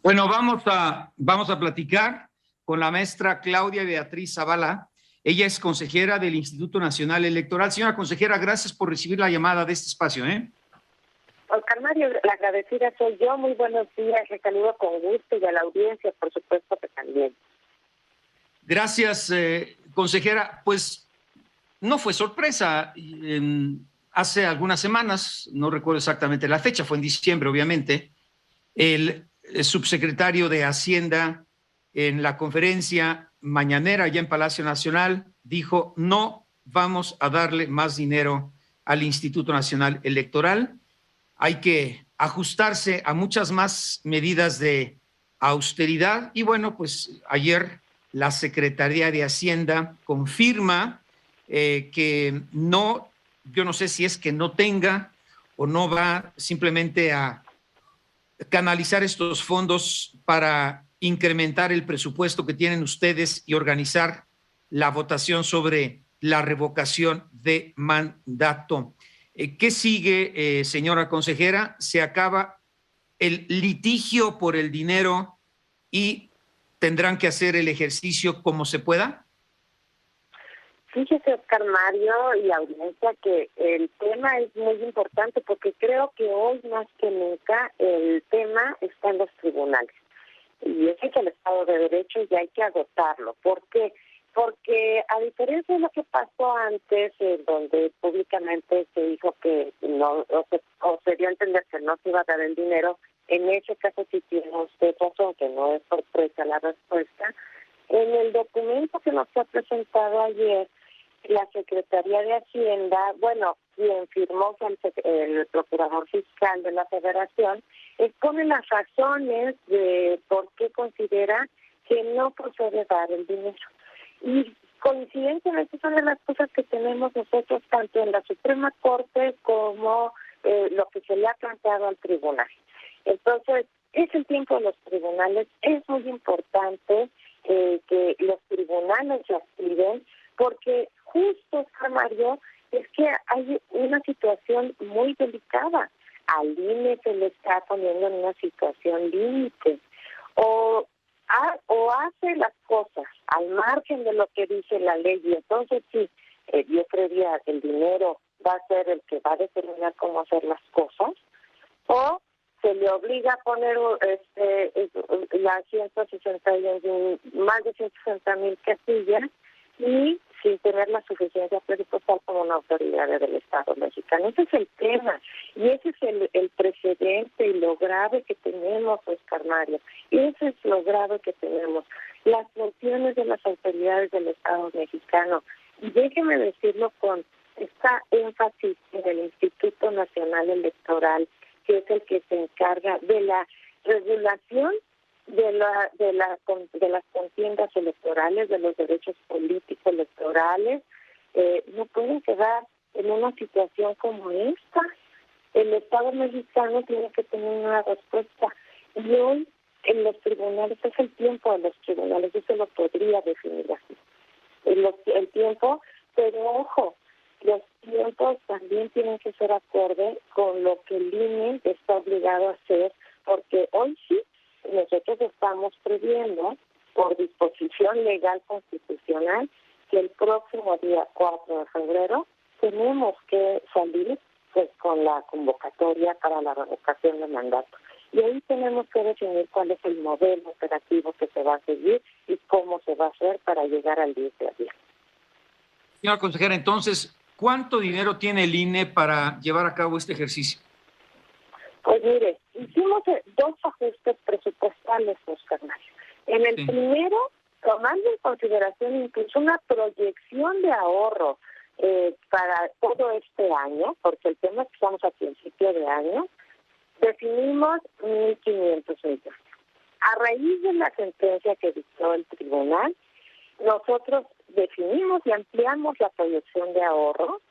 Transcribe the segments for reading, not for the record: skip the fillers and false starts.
Bueno, vamos a platicar con la maestra Claudia Beatriz Zavala. Ella es consejera del Instituto Nacional Electoral. Señora consejera, gracias por recibir la llamada de este espacio. Oscar Mario, la agradecida soy yo. Muy buenos días. Le saludo con gusto y a la audiencia, por supuesto que también. Gracias, consejera. Pues no fue sorpresa. Hace algunas semanas, no recuerdo exactamente la fecha, fue en diciembre, obviamente, el subsecretario de Hacienda en la conferencia mañanera allá en Palacio Nacional dijo: no vamos a darle más dinero al Instituto Nacional Electoral, hay que ajustarse a muchas más medidas de austeridad. Y bueno, pues ayer la Secretaría de Hacienda confirma que no, yo no sé si es que no tenga o no va simplemente a canalizar estos fondos para incrementar el presupuesto que tienen ustedes y organizar la votación sobre la revocación de mandato. ¿Qué sigue, señora consejera? Se acaba el litigio por el dinero y tendrán que hacer el ejercicio como se pueda. Fíjese, Oscar Mario y audiencia, que el tema es muy importante porque creo que hoy más que nunca el tema está en los tribunales. Y ese es el Estado de Derecho y hay que agotarlo. ¿Por qué? Porque a diferencia de lo que pasó antes, donde públicamente se dijo que no, o se dio a entender que no se iba a dar el dinero, en ese caso sí tiene usted razón, que no es sorpresa la respuesta. En el documento que nos ha presentado ayer, la Secretaría de Hacienda, bueno, quien firmó fue el Procurador Fiscal de la Federación, expone las razones de por qué considera que no procede dar el dinero. Y coincidentemente son de las cosas que tenemos nosotros tanto en la Suprema Corte como lo que se le ha planteado al tribunal. Entonces, es el tiempo de los tribunales, es muy importante que los tribunales se activen, porque justo, Oscar Mario, es que hay una situación muy delicada. Al INE se le está poniendo en una situación límite. O hace las cosas al margen de lo que dice la ley, y entonces sí, yo creería que el dinero va a ser el que va a determinar cómo hacer las cosas, o se le obliga a poner las 161, más de 160,000 casillas y sin tener la suficiencia presupuestal como una autoridad del Estado mexicano. Ese es el tema y ese es el precedente y lo grave que tenemos, Oscar Mario. Y ese es lo grave que tenemos. Las funciones de las autoridades del Estado mexicano. Y déjeme decirlo con esta énfasis en el Instituto Nacional Electoral, que es el que se encarga de la regulación de las contiendas electorales, de los derechos políticos electorales. No pueden quedar en una situación como esta. El Estado mexicano tiene que tener una respuesta. Y hoy en los tribunales es el tiempo de los tribunales, yo se lo podría definir así. El tiempo, pero ojo, los tiempos también tienen que ser acorde con lo que el INE está obligado a hacer, porque hoy sí nosotros estamos previendo, por disposición legal constitucional, que el próximo día 4 de febrero tenemos que salir pues con la convocatoria para la revocación de mandato. Y ahí tenemos que definir cuál es el modelo operativo que se va a seguir y cómo se va a hacer para llegar al 10 de abril. Señora consejera, entonces, ¿cuánto dinero tiene el INE para llevar a cabo este ejercicio? Pues mire, hicimos dos ajustes presupuestales, Oscar Mario. En el primero, tomando en consideración incluso una proyección de ahorro para todo este año, porque el tema es que estamos a principio de año, definimos 1.500 millones. A raíz de la sentencia que dictó el tribunal, nosotros definimos y ampliamos la proyección de ahorro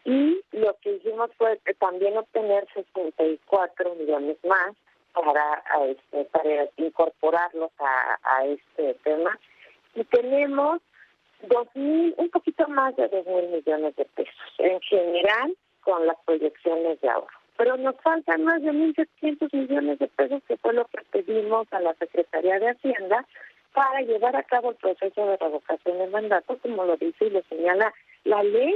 y lo que hicimos fue también obtener 64 millones más para incorporarlos a este tema. Y tenemos un poquito más de 2,000 millones de pesos en general con las proyecciones de ahorro. pero nos faltan más de 1.700 millones de pesos, que fue lo que pedimos a la Secretaría de Hacienda para llevar a cabo el proceso de revocación del mandato, como lo dice y lo señala la ley.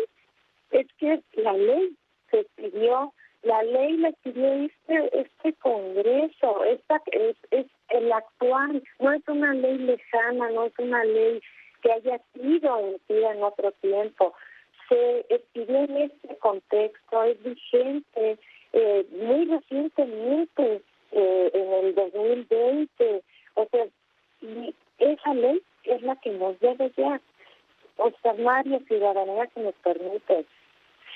Es que la ley se pidió, la ley la pidió este Congreso, es el actual, no es una ley lejana, no es una ley que haya sido emitida en otro tiempo. Se pidió en este contexto, es vigente, muy recientemente, en el 2020, o sea, y esa ley es la que nos debe ya observar, y ciudadanía que nos permite.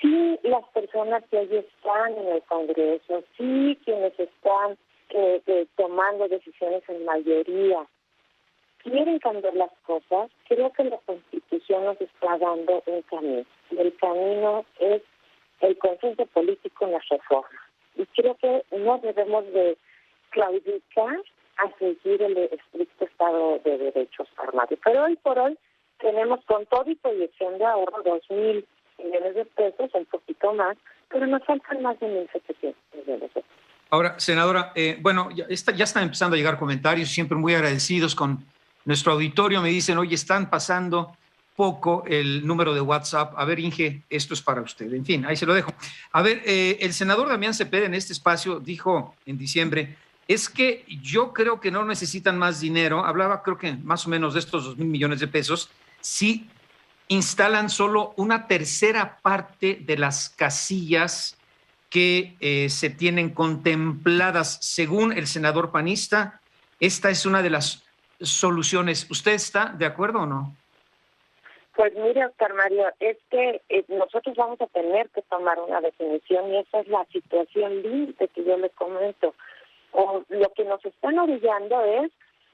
Sí, las personas que hoy están en el Congreso, sí, quienes están tomando decisiones en mayoría, quieren cambiar las cosas. Creo que la Constitución nos está dando un camino. Y el camino es el consenso político en las reformas. Y creo que no debemos de claudicar a seguir el estricto Estado de Derecho, Armario. Pero hoy por hoy tenemos, con todo y proyección de ahorro, 2.000 millones de pesos, un poquito más, pero nos faltan más de 1.700 millones de pesos. Ahora, senadora, bueno, ya están empezando a llegar comentarios, siempre muy agradecidos con nuestro auditorio. Me dicen, oye, están pasando poco el número de WhatsApp. A ver, Inge, esto es para usted. En fin, ahí se lo dejo. A ver, el senador Damián Cepeda en este espacio dijo en diciembre, es que yo creo que no necesitan más dinero. Hablaba, creo que más o menos de estos 2.000 millones de pesos, si instalan solo una tercera parte de las casillas que se tienen contempladas. Según el senador panista, esta es una de las soluciones. ¿Usted está de acuerdo o no? Pues mire, Oscar Mario, es que nosotros vamos a tener que tomar una definición, y esa es la situación límite que yo le comento. Lo que nos están orillando es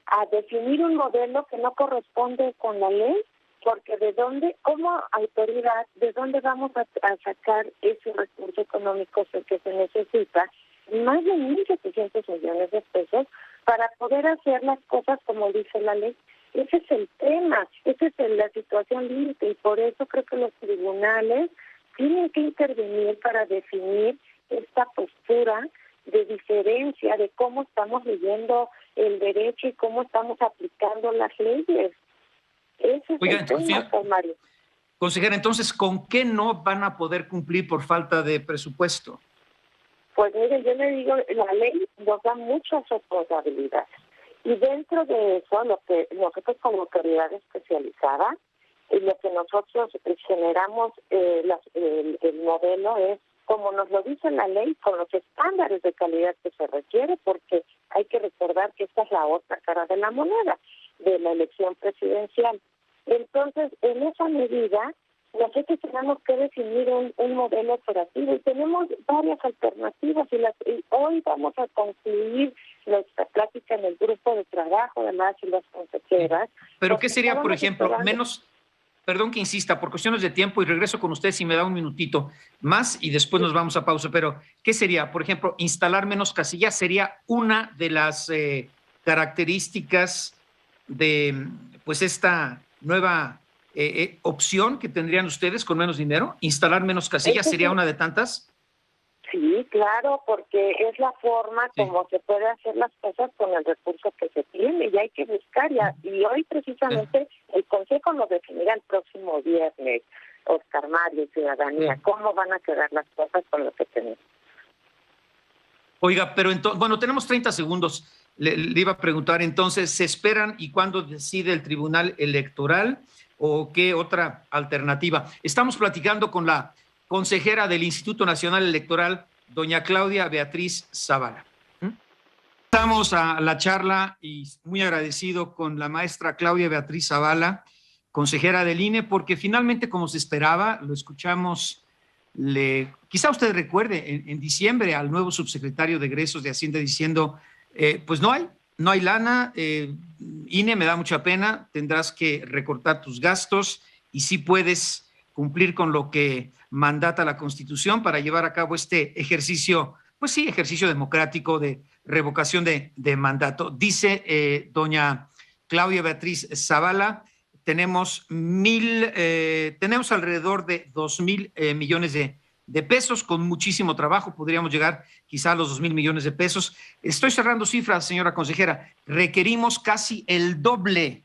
a definir un modelo que no corresponde con la ley, porque de dónde, como autoridad, de dónde vamos a sacar ese recurso económico que se necesita, más de 1.700 millones de pesos, para poder hacer las cosas como dice la ley. Ese es el tema, esa es la situación límite, y por eso creo que los tribunales tienen que intervenir para definir esta postura de diferencia de cómo estamos leyendo el derecho y cómo estamos aplicando las leyes. Ese es el tema, Mario. Consejera, entonces, ¿con qué no van a poder cumplir por falta de presupuesto? Pues mire, yo le digo, la ley nos da muchas responsabilidades. Y dentro de eso, lo que nosotros como autoridad especializada, y lo que nosotros generamos, el modelo es, como nos lo dice la ley, con los estándares de calidad que se requiere, porque hay que recordar que esta es la otra cara de la moneda de la elección presidencial. Entonces, en esa medida, nosotros tenemos que definir un modelo operativo, y tenemos varias alternativas, y hoy vamos a concluir nuestra plática en el grupo de trabajo, además, y las consejeras. ¿Pero qué sería, por ejemplo, menos, perdón que insista, por cuestiones de tiempo, y regreso con usted si me da un minutito más y después nos vamos a pausa, pero ¿qué sería? Por ejemplo, instalar menos casillas sería una de las características de pues esta nueva opción que tendrían ustedes con menos dinero. ¿Instalar menos casillas sería una de tantas? Sí, claro, porque es la forma como se puede hacer las cosas con el recurso que se tiene, y hay que buscar ya. Y hoy precisamente el Consejo lo definirá el próximo viernes, Oscar Mario, ciudadanía, cómo van a quedar las cosas con lo que tenemos. Oiga, pero entonces, bueno, tenemos 30 segundos. Le iba a preguntar, entonces, ¿se esperan y cuándo decide el Tribunal Electoral o qué otra alternativa? Estamos platicando con la consejera del Instituto Nacional Electoral, doña Claudia Beatriz Zavala. Estamos a la charla y muy agradecido con la maestra Claudia Beatriz Zavala, consejera del INE, porque finalmente, como se esperaba, lo escuchamos, quizá usted recuerde en diciembre al nuevo subsecretario de Egresos de Hacienda diciendo, pues no hay lana, INE, me da mucha pena, tendrás que recortar tus gastos y sí puedes cumplir con lo que mandata la Constitución para llevar a cabo este ejercicio, pues sí, ejercicio democrático de revocación de mandato. Dice doña Claudia Beatriz Zavala, tenemos alrededor de 2.000 millones de pesos, con muchísimo trabajo, podríamos llegar quizá a los 2,000 millones de pesos. Estoy cerrando cifras, señora consejera, requerimos casi el doble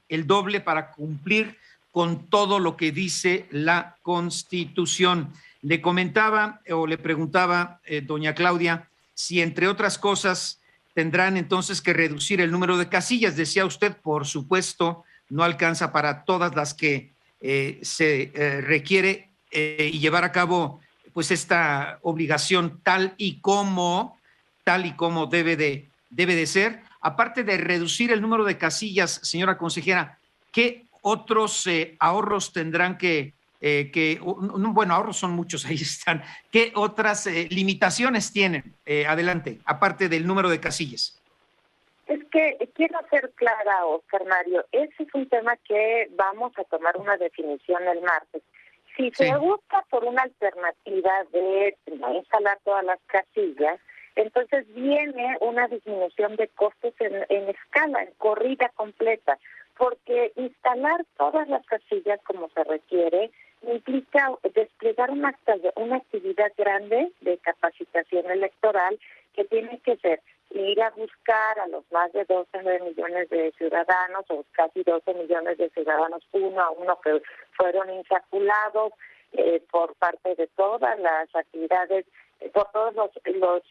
para cumplir con todo lo que dice la Constitución. Le comentaba o le preguntaba, doña Claudia, si entre otras cosas tendrán entonces que reducir el número de casillas. Decía usted, por supuesto, no alcanza para todas las que se requiere y llevar a cabo pues esta obligación tal y como debe de ser. Aparte de reducir el número de casillas, señora consejera, ¿qué otros ahorros tendrán bueno, ahorros son muchos, ahí están. ¿Qué otras limitaciones tienen? Adelante, aparte del número de casillas. Es que quiero ser clara, Oscar Mario, ese es un tema que vamos a tomar una definición el martes. Si se busca por una alternativa de no instalar todas las casillas, entonces viene una disminución de costos en escala, en corrida completa, porque instalar todas las casillas como se requiere implica desplegar una actividad grande de capacitación electoral que tiene que ser ir a buscar a los más de 12 millones de ciudadanos, o casi 12 millones de ciudadanos, uno a uno, que fueron insaculados por parte de todas las actividades, por todos los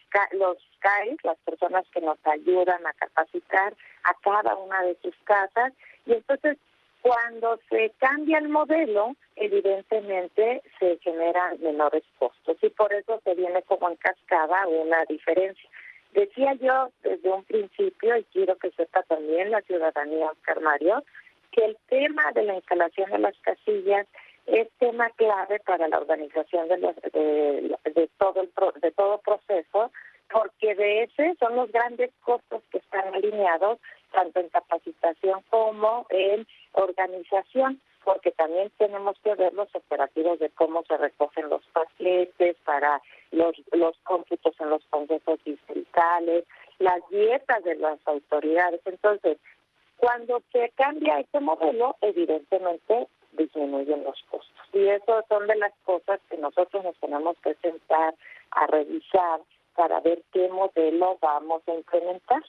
CAIs, las personas que nos ayudan a capacitar a cada una de sus casas. Y entonces, cuando se cambia el modelo, evidentemente se generan menores costos, y por eso se viene como en cascada una diferencia. Decía yo desde un principio, y quiero que sepa también la ciudadanía, Oscar Mario, que el tema de la instalación de las casillas es tema clave para la organización de todo proceso, porque de ese son los grandes costos que están alineados tanto en capacitación como en organización, porque también tenemos que ver los operativos de cómo se recogen los paquetes para los cómputos en los consejos distritales, las dietas de las autoridades. Entonces, cuando se cambia este modelo, evidentemente disminuyen los costos. Y eso son de las cosas que nosotros nos tenemos que sentar a revisar para ver qué modelo vamos a implementar.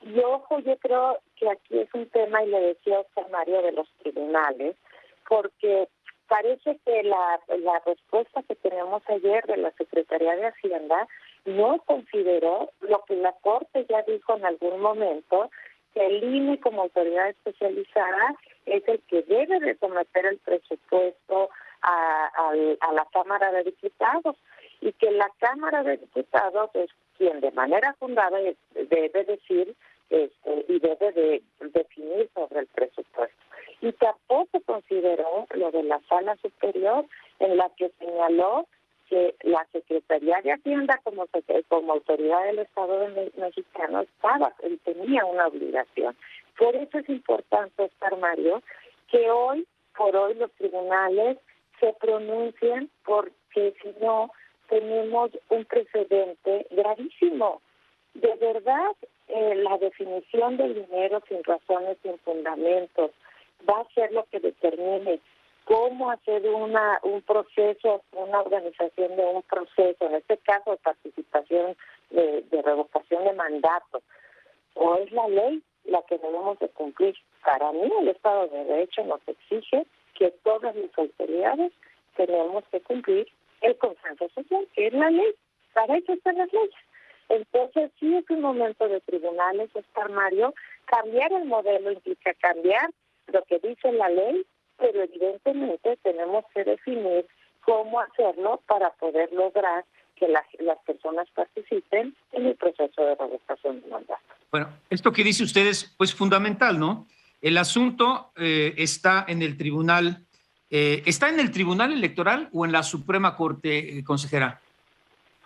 Y ojo, yo creo que aquí es un tema, y le decía a Oscar Mario, de los tribunales, porque parece que la respuesta que tenemos ayer de la Secretaría de Hacienda no consideró lo que la Corte ya dijo en algún momento, que el INE como autoridad especializada es el que debe de someter el presupuesto a la Cámara de Diputados, y que la Cámara de Diputados es quien de manera fundada debe decir y debe de definir sobre el presupuesto. Y tampoco consideró lo de la Sala Superior, en la que señaló que la Secretaría de Hacienda como autoridad del Estado mexicano tenía una obligación. Por eso es importante, Oscar Mario, que por hoy los tribunales se pronuncien, porque si no tenemos un precedente gravísimo. De verdad, la definición del dinero sin razones, sin fundamentos, va a ser lo que determine cómo hacer un proceso, una organización de un proceso, en este caso de participación de revocación de mandato, o es la ley la que debemos de cumplir. Para mí, el Estado de Derecho nos exige que todas las autoridades tenemos que cumplir el consenso social, que es la ley. Para eso están las leyes. Entonces, sí es un momento de tribunales, Oscar Mario. Cambiar el modelo implica cambiar lo que dice la ley, pero evidentemente tenemos que definir cómo hacerlo para poder lograr que las personas participen en el proceso de revocación de mandato. Bueno, esto que dice usted es pues fundamental, ¿no? El asunto está en el tribunal. ¿Está en el Tribunal Electoral o en la Suprema Corte, consejera?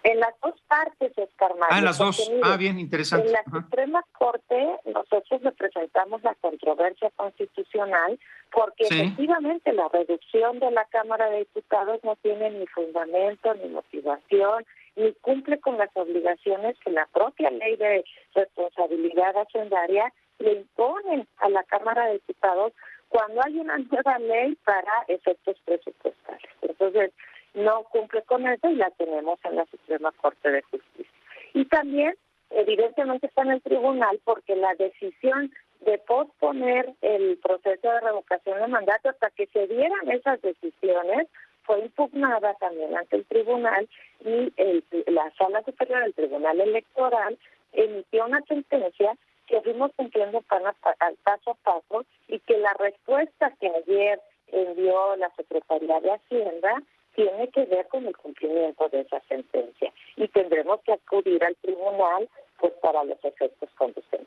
En las dos partes, Oscar Mario. En las dos. Mire, Bien, interesante. En la Suprema Corte nosotros representamos la controversia constitucional, porque efectivamente la reducción de la Cámara de Diputados no tiene ni fundamento, ni motivación, ni cumple con las obligaciones que la propia ley de responsabilidad hacendaria le imponen a la Cámara de Diputados cuando hay una nueva ley para efectos presupuestarios. Entonces, no cumple con eso y la tenemos en la Suprema Corte de Justicia. Y también, evidentemente, está en el tribunal porque la decisión de posponer el proceso de revocación de mandato hasta que se dieran esas decisiones fue impugnada también ante el tribunal y la Sala Superior del Tribunal Electoral emitió una sentencia que fuimos cumpliendo paso a paso y que la respuesta que ayer envió la Secretaría de Hacienda tiene que ver con el cumplimiento de esa sentencia y tendremos que acudir al tribunal pues para los efectos conducentes.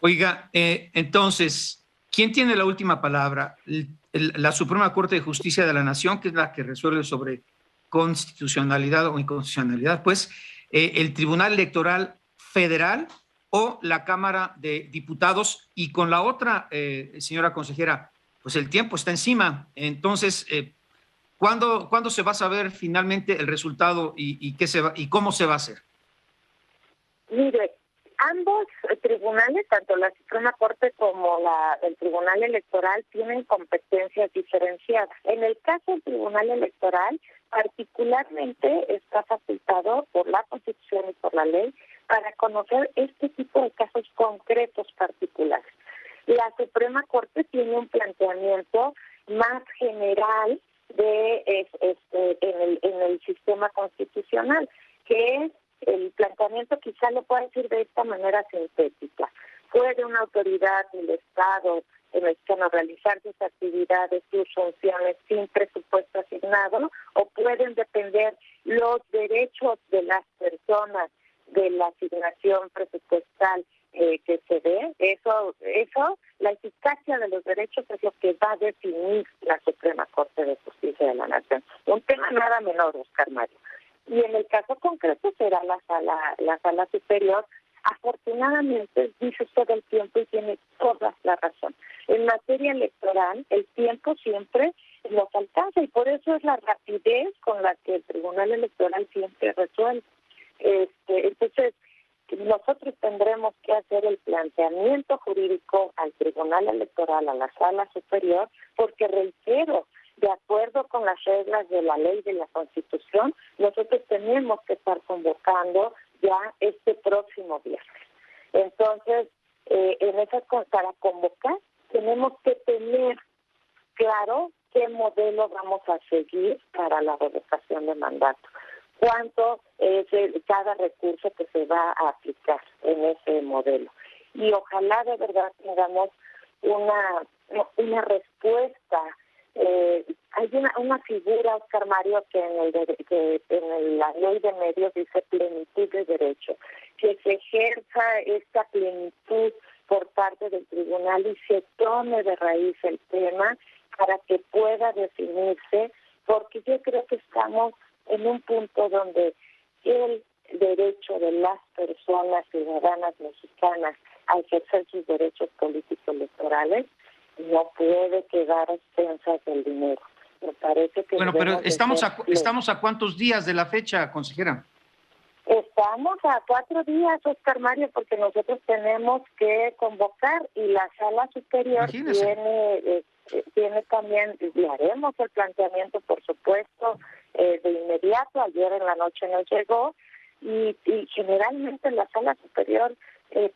Oiga, entonces, ¿quién tiene la última palabra? La Suprema Corte de Justicia de la Nación, que es la que resuelve sobre constitucionalidad o inconstitucionalidad, pues el Tribunal Electoral Federal o la Cámara de Diputados. Y con la otra, señora consejera, pues el tiempo está encima. Entonces, ¿cuándo se va a saber finalmente el resultado y cómo se va a hacer? Mire, ambos tribunales, tanto la Suprema Corte como el Tribunal Electoral, tienen competencias diferenciadas. En el caso del Tribunal Electoral, particularmente está facultado por la Constitución y por la ley para conocer este tipo de casos concretos particulares. La Suprema Corte tiene un planteamiento más general en el sistema constitucional, que es el planteamiento, quizá lo pueda decir de esta manera sintética. ¿Puede una autoridad del Estado mexicano realizar sus actividades, sus funciones sin presupuesto asignado, o pueden depender los derechos de las personas de la asignación presupuestal que se dé? Eso, la eficacia de los derechos es lo que va a definir la Suprema Corte de Justicia de la Nación. Un tema nada menor, Oscar Mario. Y en el caso concreto será la sala superior. Afortunadamente, dice usted el tiempo y tiene toda la razón. En materia electoral, el tiempo siempre nos alcanza y por eso es la rapidez con la que el Tribunal Electoral siempre resuelve. Entonces, nosotros tendremos que hacer el planteamiento jurídico al Tribunal Electoral, a la Sala Superior, porque reitero, de acuerdo con las reglas de la ley de la Constitución, nosotros tenemos que estar convocando ya este próximo viernes. Entonces, para convocar, tenemos que tener claro qué modelo vamos a seguir para la revocación de mandato, cuánto es cada recurso que se va a aplicar en ese modelo. Y ojalá de verdad tengamos una respuesta. Hay una figura, Oscar Mario, que en la ley de medios dice plenitud de derecho, que se ejerza esta plenitud por parte del tribunal y se tome de raíz el tema para que pueda definirse, porque yo creo que estamos en un punto donde el derecho de las personas ciudadanas mexicanas a ejercer sus derechos políticos electorales no puede quedar a expensas del dinero. Me parece que bueno, pero estamos a ¿cuántos días de la fecha, consejera? Estamos a 4 días, Oscar Mario, porque nosotros tenemos que convocar y la Sala Superior tiene también, y haremos el planteamiento, por supuesto, de inmediato. Ayer en la noche nos llegó y generalmente la Sala Superior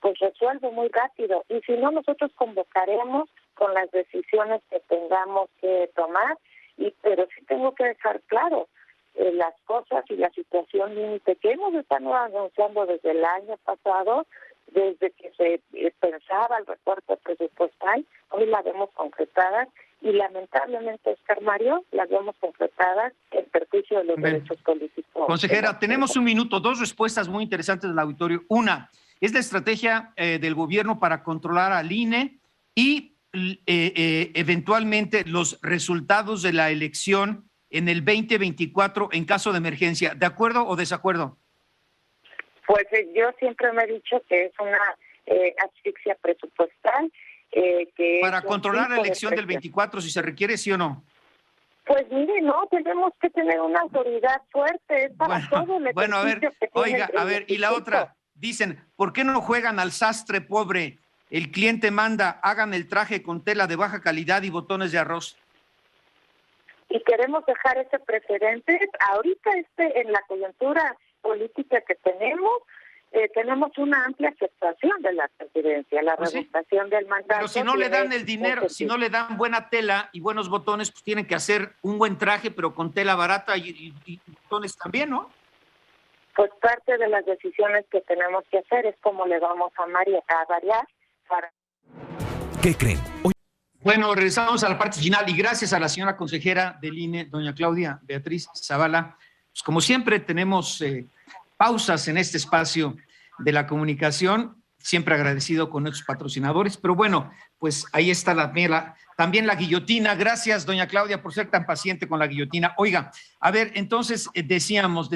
pues resuelve muy rápido, y si no, nosotros convocaremos con las decisiones que tengamos que tomar, pero sí tengo que dejar claro las cosas y la situación límite que hemos estado anunciando desde el año pasado, desde que se pensaba el recorte presupuestal. Hoy la vemos concretada y lamentablemente, Oscar Mario, la vemos concretada en perjuicio de los derechos políticos. Consejera, tenemos un minuto, 2 respuestas muy interesantes del auditorio. Una, es la estrategia del gobierno para controlar al INE y eventualmente los resultados de la elección en el 2024 en caso de emergencia. ¿De acuerdo o desacuerdo? Pues yo siempre me he dicho que es una asfixia presupuestal. Para controlar la elección del 24, si se requiere, ¿sí o no? Pues mire, no, tenemos que tener una autoridad fuerte, es para todo el bueno, a ver, oiga, a ver, y la otra, dicen, ¿por qué no juegan al sastre pobre? El cliente manda, hagan el traje con tela de baja calidad y botones de arroz. y queremos dejar ese precedente. Ahorita en la coyuntura política que tenemos una amplia aceptación de la presidencia, la Pues sí, revocación del mandato. pero si no le dan el dinero, si no le dan buena tela y buenos botones, pues tienen que hacer un buen traje, pero con tela barata y botones también, ¿no? Pues parte de las decisiones que tenemos que hacer es cómo le vamos a variar para... ¿Qué creen? Bueno, regresamos a la parte final y gracias a la señora consejera del INE, doña Claudia Beatriz Zavala. Pues como siempre tenemos pausas en este espacio de la comunicación, siempre agradecido con nuestros patrocinadores, pero bueno, pues ahí está también la guillotina. Gracias, doña Claudia, por ser tan paciente con la guillotina. Oiga, a ver, entonces decíamos,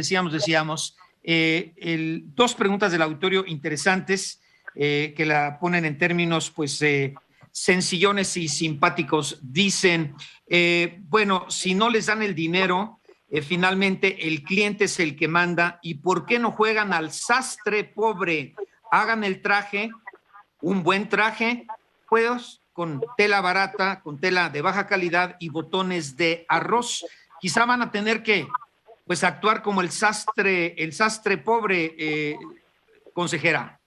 dos preguntas del auditorio interesantes que la ponen en términos, pues, sencillones y simpáticos. Dicen, bueno, si no les dan el dinero, finalmente el cliente es el que manda, ¿y por qué no juegan al sastre pobre? Hagan el traje, un buen traje, pues con tela barata, con tela de baja calidad y botones de arroz. Quizá van a tener que, pues, actuar como el sastre pobre, consejera.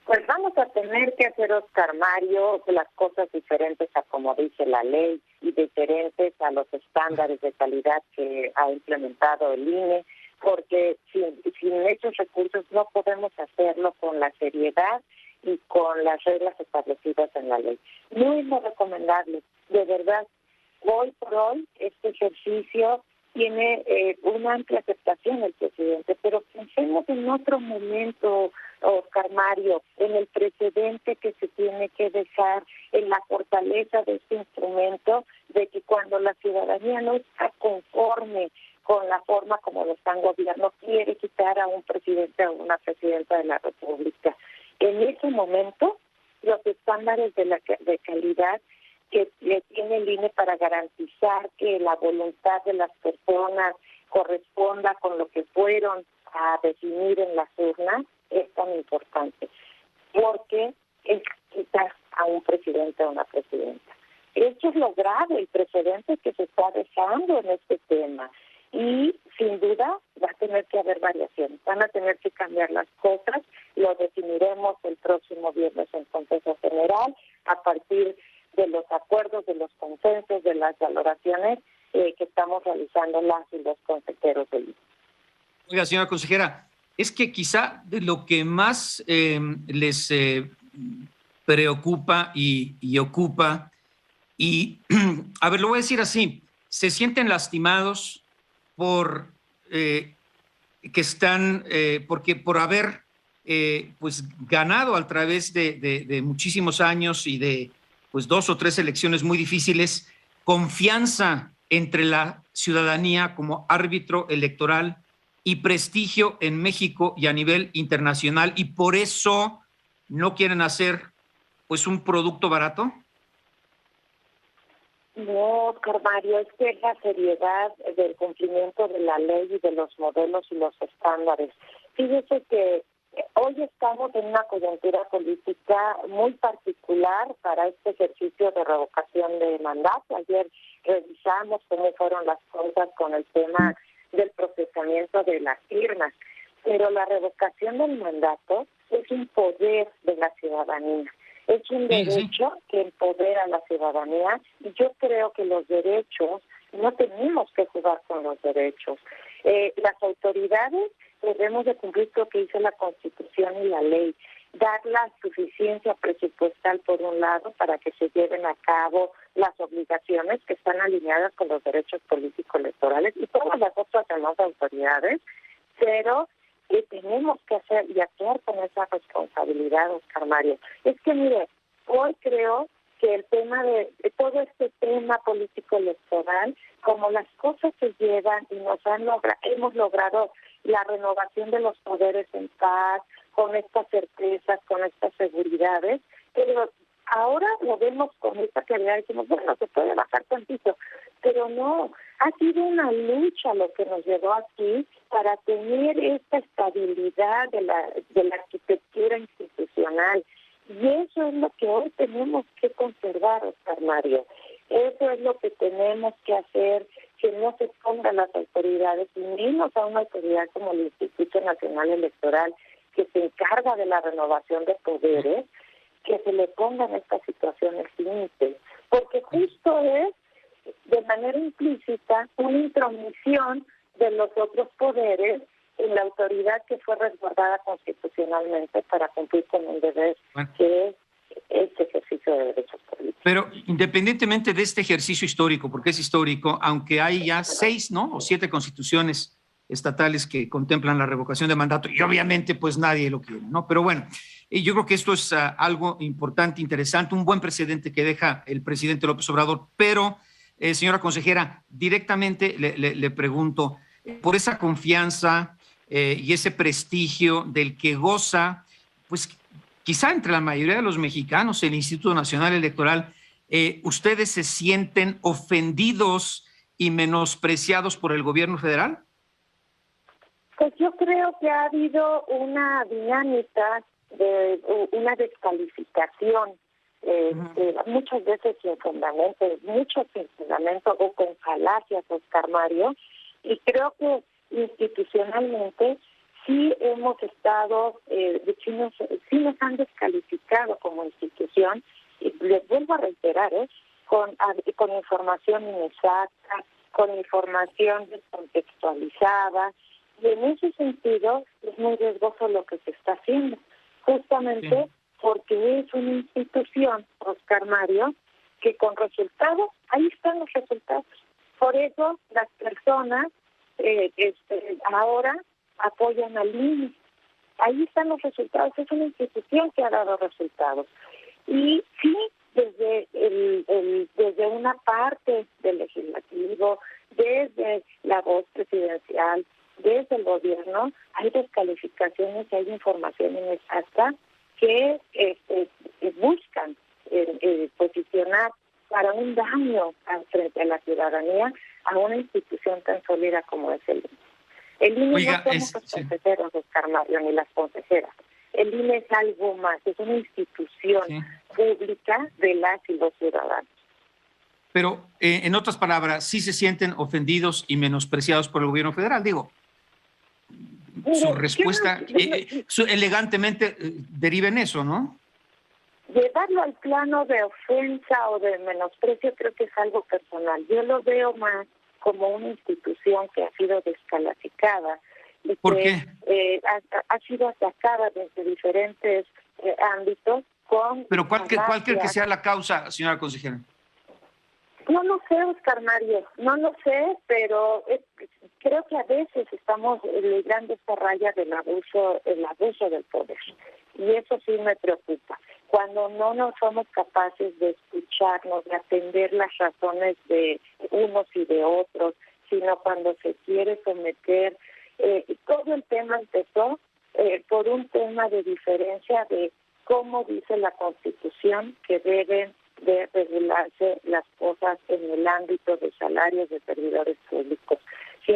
Pues vamos a tener que hacer, Oscar Mario, las cosas diferentes a como dice la ley y diferentes a los estándares de calidad que ha implementado el INE, porque sin esos recursos no podemos hacerlo con la seriedad y con las reglas establecidas en la ley. Muy recomendable, de verdad. Hoy por hoy este ejercicio tiene una amplia aceptación del presidente, pero pensemos en otro momento, Oscar Mario, en el precedente que se tiene que dejar, en la fortaleza de este instrumento, de que cuando la ciudadanía no está conforme con la forma como lo está el gobierno, quiere quitar a un presidente o una presidenta de la República. En ese momento, los estándares de calidad que le tiene el INE para garantizar que la voluntad de las personas corresponda con lo que fueron a definir en las urnas es tan importante, porque es quitar a un presidente o una presidenta. Eso es lo grave, el precedente que se está dejando en este tema. Y sin duda va a tener que haber variaciones, van a tener que cambiar las cosas, lo definiremos el próximo viernes en Consejo General a partir de los acuerdos, de los consensos, de las valoraciones que estamos realizando las y los consejeros del INE. Oiga, señora consejera, es que quizá de lo que más les preocupa y ocupa, y a ver, lo voy a decir así, se sienten lastimados por por haber pues ganado a través de muchísimos años y de pues 2 o 3 elecciones muy difíciles, confianza entre la ciudadanía como árbitro electoral y prestigio en México y a nivel internacional, y por eso no quieren hacer pues un producto barato. No, Oscar Mario, es que la seriedad del cumplimiento de la ley y de los modelos y los estándares. Fíjese que hoy estamos en una coyuntura política muy particular para este ejercicio de revocación de mandato. Ayer revisamos cómo fueron las cosas con el tema del procesamiento de las firmas, pero la revocación del mandato es un poder de la ciudadanía. Es un derecho que empodera a la ciudadanía y yo creo que los derechos, no tenemos que jugar con los derechos. Las autoridades debemos de cumplir lo que dice la Constitución y la ley, dar la suficiencia presupuestal por un lado para que se lleven a cabo las obligaciones que están alineadas con los derechos políticos electorales y todas las otras demás autoridades, pero tenemos que hacer y actuar con esa responsabilidad, Oscar Mario. Es que mire, hoy creo que el tema de todo este tema político electoral, como las cosas se llevan y hemos logrado la renovación de los poderes en paz, con estas certezas, con estas seguridades, pero ahora lo vemos con esta claridad y decimos, bueno, se puede bajar tantito, pero no, ha sido una lucha lo que nos llevó aquí para tener esta estabilidad de la arquitectura institucional. Y eso es lo que hoy tenemos que conservar, Oscar Mario. Eso es lo que tenemos que hacer, que no se pongan las autoridades, y menos a una autoridad como el Instituto Nacional Electoral, que se encarga de la renovación de poderes, que se le pongan estas situaciones límites, porque justo es, de manera implícita, una intromisión de los otros poderes en la autoridad que fue resguardada constitucionalmente para cumplir con un deber, que es este ejercicio de derechos políticos. Pero independientemente de este ejercicio histórico, porque es histórico, aunque hay ya 6, ¿no?, o 7 constituciones estatales que contemplan la revocación de mandato, y obviamente pues nadie lo quiere, ¿no? Pero bueno, yo creo que esto es algo importante, interesante, un buen precedente que deja el presidente López Obrador. Pero, señora consejera, directamente le pregunto, por esa confianza y ese prestigio del que goza, pues quizá entre la mayoría de los mexicanos, el Instituto Nacional Electoral, ¿ustedes se sienten ofendidos y menospreciados por el gobierno federal? Pues yo creo que ha habido una dinámica de una descalificación, muchas veces sin fundamento, mucho sin fundamento o con falacias, Oscar Mario, y creo que institucionalmente sí hemos estado, sí nos han descalificado como institución, y les vuelvo a reiterar, con información inexacta, con información descontextualizada, y en ese sentido es muy riesgoso lo que se está haciendo, justamente porque es una institución, Oscar Mario, que con resultados, ahí están los resultados. Por eso las personas ahora apoyan al INE. Ahí están los resultados, es una institución que ha dado resultados. Y sí, desde una parte del legislativo, desde la voz presidencial, desde el gobierno, hay descalificaciones, hay información inexacta que buscan posicionar para un daño frente a la ciudadanía a una institución tan sólida como es el INE. El INE no somos los consejeros, Oscar Mario, ni las consejeras. El INE es algo más, es una institución pública de las y los ciudadanos. Pero, en otras palabras, ¿sí se sienten ofendidos y menospreciados por el gobierno federal? Digo, su respuesta elegantemente deriva en eso, ¿no? Llevarlo al plano de ofensa o de menosprecio creo que es algo personal. Yo lo veo más como una institución que ha sido descalificada y ¿Por que qué? Ha sido atacada desde diferentes ámbitos con... Pero cualquier que sea la causa, señora consejera. No lo sé, Oscar Mario, no lo sé, pero creo que a veces estamos librando esta raya del abuso del poder, y eso sí me preocupa. Cuando no somos capaces de escucharnos, de atender las razones de unos y de otros, sino cuando se quiere someter, todo el tema empezó por un tema de diferencia de cómo dice la Constitución que deben de regularse las cosas en el ámbito de salarios de servidores públicos. Si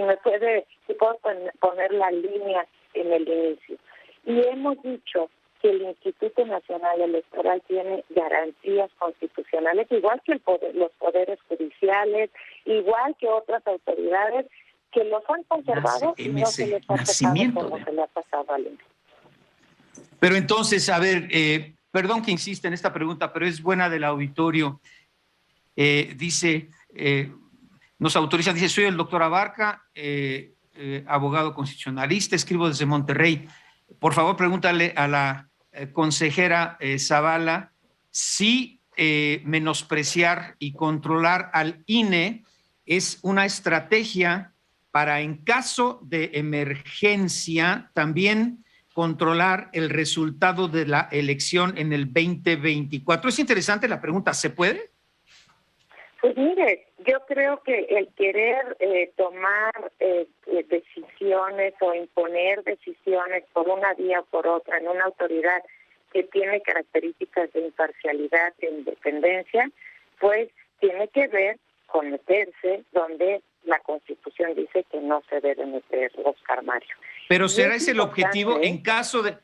puedo poner la línea en el inicio. Y hemos dicho que el Instituto Nacional Electoral tiene garantías constitucionales, igual que los poderes judiciales, igual que otras autoridades que los han conservado y no se les ha pasado como se le ha pasado al INE. Pero entonces, a ver, perdón que insista en esta pregunta, pero es buena del auditorio. Dice, nos autorizan, dice, soy el doctor Abarca, abogado constitucionalista, escribo desde Monterrey. Por favor, pregúntale a la consejera Zavala si menospreciar y controlar al INE es una estrategia para, en caso de emergencia, también controlar el resultado de la elección en el 2024. Es interesante la pregunta, ¿se puede? Pues mire, yo creo que el querer tomar decisiones o imponer decisiones por una vía o por otra en una autoridad que tiene características de imparcialidad e independencia, pues tiene que ver con meterse donde la Constitución dice que no se debe meter, Oscar Mario. Pero será ese el objetivo en caso de...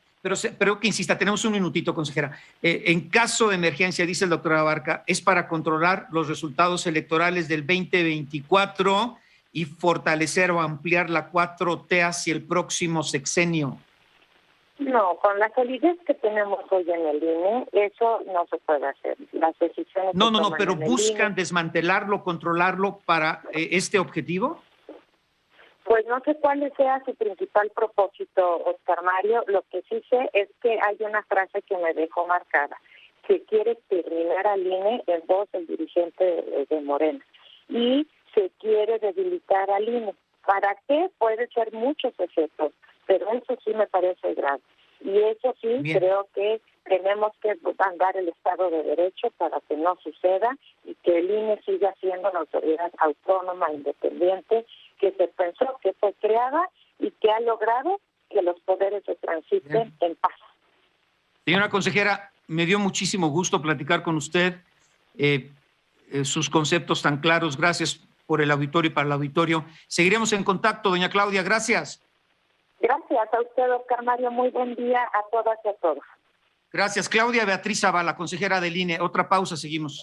pero que insista, tenemos un minutito, consejera. En caso de emergencia, dice el doctor Abarca, es para controlar los resultados electorales del 2024 y fortalecer o ampliar la 4T hacia el próximo sexenio. No, con la solidez que tenemos hoy en el INE, eso no se puede hacer. Las decisiones No, pero buscan desmantelarlo, controlarlo para este objetivo. Pues no sé cuál sea su principal propósito, Oscar Mario. Lo que sí sé es que hay una frase que me dejó marcada, que quiere terminar al INE en voz del dirigente de Morena. Y se quiere debilitar al INE. ¿Para qué? Puede ser muchos efectos, pero eso sí me parece grave. Y eso sí, bien, creo que tenemos que andar el Estado de Derecho para que no suceda y que el INE siga siendo una autoridad autónoma, independiente, que se pensó, que fue creada y que ha logrado que los poderes se transiten en paz. Señora consejera, me dio muchísimo gusto platicar con usted, sus conceptos tan claros. Gracias por el auditorio y para el auditorio. Seguiremos en contacto, doña Claudia. Gracias. Gracias a usted, Oscar Mario. Muy buen día a todas y a todos. Gracias. Claudia Beatriz Zavala, consejera del INE. Otra pausa, seguimos.